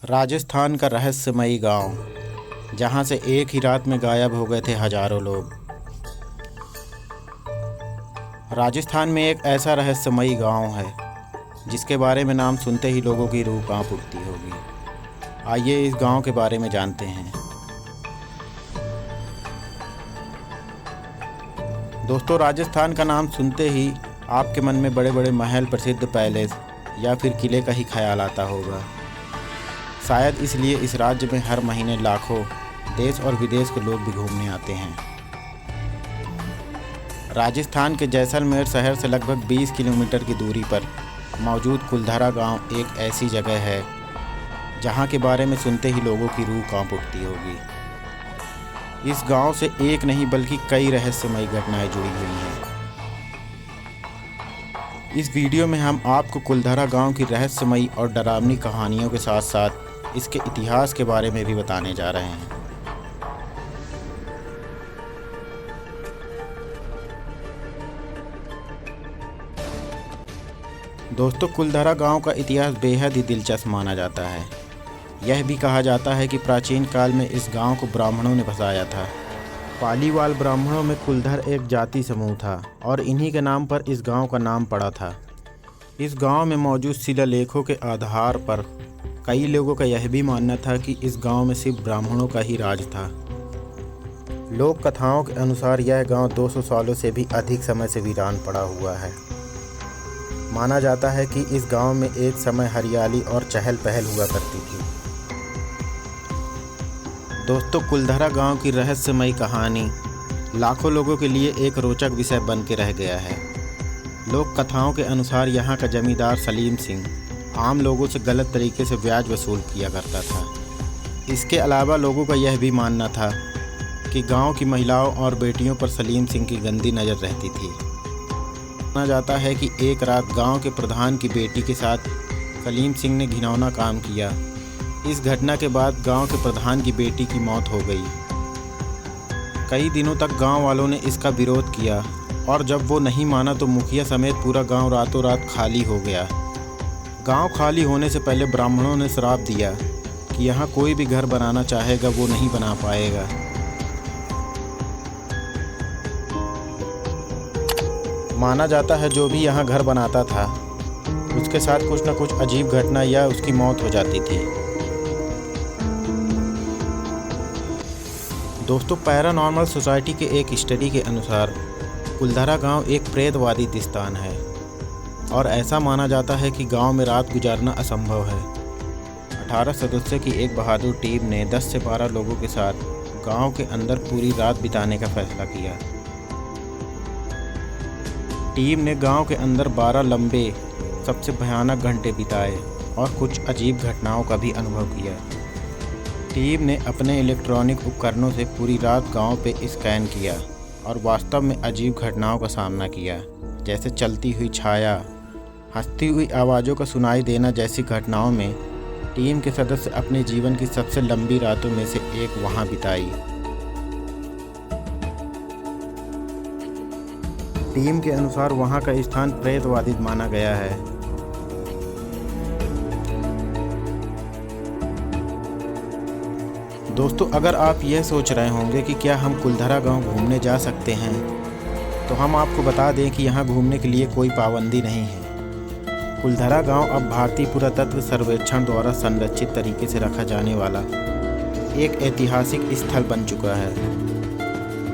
राजस्थान का रहस्यमयी गांव, जहां से एक ही रात में गायब हो गए थे हजारों लोग। राजस्थान में एक ऐसा रहस्यमयी गांव है जिसके बारे में नाम सुनते ही लोगों की रूह कांप उठती होगी। आइए इस गांव के बारे में जानते हैं। दोस्तों, राजस्थान का नाम सुनते ही आपके मन में बड़े बड़े महल, प्रसिद्ध पैलेस या फिर किले का ही ख्याल आता होगा। शायद इसलिए इस राज्य में हर महीने लाखों देश और विदेश के लोग भी घूमने आते हैं। राजस्थान के जैसलमेर शहर से लगभग 20 किलोमीटर की दूरी पर मौजूद कुलधरा गांव एक ऐसी जगह है जहां के बारे में सुनते ही लोगों की रूह कांप उठती होगी। इस गांव से एक नहीं बल्कि कई रहस्यमयी घटनाएं जुड़ी हुई हैं। इस वीडियो में हम आपको कुलधरा गांव की रहस्यमयी और डरावनी कहानियों के साथ साथ इसके इतिहास के बारे में भी बताने जा रहे हैं। दोस्तों, कुलधरा गांव का इतिहास बेहद ही दिलचस्प माना जाता है। यह भी कहा जाता है कि प्राचीन काल में इस गांव को ब्राह्मणों ने बसाया था। पालीवाल ब्राह्मणों में कुलधर एक जाति समूह था और इन्हीं के नाम पर इस गांव का नाम पड़ा था। इस गांव में मौजूद शिलालेखों के आधार पर कई लोगों का यह भी मानना था कि इस गांव में सिर्फ ब्राह्मणों का ही राज था। लोक कथाओं के अनुसार यह गांव 200 सालों से भी अधिक समय से वीरान पड़ा हुआ है। माना जाता है कि इस गांव में एक समय हरियाली और चहल पहल हुआ करती थी। दोस्तों, कुलधरा गांव की रहस्यमयी कहानी लाखों लोगों के लिए एक रोचक विषय बन के रह गया है। लोक कथाओं के अनुसार यहाँ का जमींदार सलीम सिंह आम लोगों से गलत तरीके से ब्याज वसूल किया करता था। इसके अलावा लोगों का यह भी मानना था कि गांव की महिलाओं और बेटियों पर सलीम सिंह की गंदी नज़र रहती थी। माना जाता है कि एक रात गांव के प्रधान की बेटी के साथ सलीम सिंह ने घिनौना काम किया। इस घटना के बाद गांव के प्रधान की बेटी की मौत हो गई। कई दिनों तक गांव वालों ने इसका विरोध किया और जब वो नहीं माना तो मुखिया समेत पूरा गांव रातों रात खाली हो गया। गांव खाली होने से पहले ब्राह्मणों ने श्राप दिया कि यहाँ कोई भी घर बनाना चाहेगा वो नहीं बना पाएगा। माना जाता है जो भी यहाँ घर बनाता था उसके साथ कुछ न कुछ अजीब घटना या उसकी मौत हो जाती थी। दोस्तों, पैरानॉर्मल सोसाइटी के एक स्टडी के अनुसार कुलधरा गांव एक प्रेतवादी स्थान है और ऐसा माना जाता है कि गांव में रात गुजारना असंभव है। 18 सदस्यों की एक बहादुर टीम ने 10 से 12 लोगों के साथ गांव के अंदर पूरी रात बिताने का फैसला किया। टीम ने गांव के अंदर 12 लंबे सबसे भयानक घंटे बिताए और कुछ अजीब घटनाओं का भी अनुभव किया। टीम ने अपने इलेक्ट्रॉनिक उपकरणों से पूरी रात गांव पे स्कैन किया और वास्तव में अजीब घटनाओं का सामना किया, जैसे चलती हुई छाया, हंसती हुई आवाज़ों का सुनाई देना जैसी घटनाओं में टीम के सदस्य अपने जीवन की सबसे लंबी रातों में से एक वहां बिताई। टीम के अनुसार वहां का स्थान प्रेतवादी माना गया है। दोस्तों, अगर आप यह सोच रहे होंगे कि क्या हम कुलधरा गांव घूमने जा सकते हैं, तो हम आपको बता दें कि यहाँ घूमने के लिए कोई पाबंदी नहीं है। कुलधरा गांव अब भारतीय पुरातत्व सर्वेक्षण द्वारा संरक्षित तरीके से रखा जाने वाला एक ऐतिहासिक स्थल बन चुका है।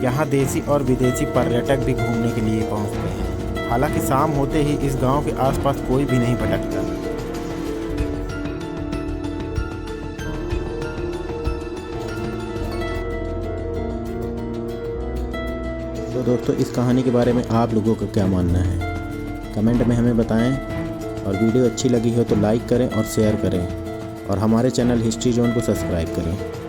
यहाँ देसी और विदेशी पर्यटक भी घूमने के लिए पहुँचते हैं। हालांकि शाम होते ही इस गांव के आसपास कोई भी नहीं भटकता। तो दोस्तों, इस कहानी के बारे में आप लोगों का क्या मानना है? कमेंट में हमें बताएं और वीडियो अच्छी लगी हो तो लाइक करें और शेयर करें और हमारे चैनल हिस्ट्री जोन को सब्सक्राइब करें।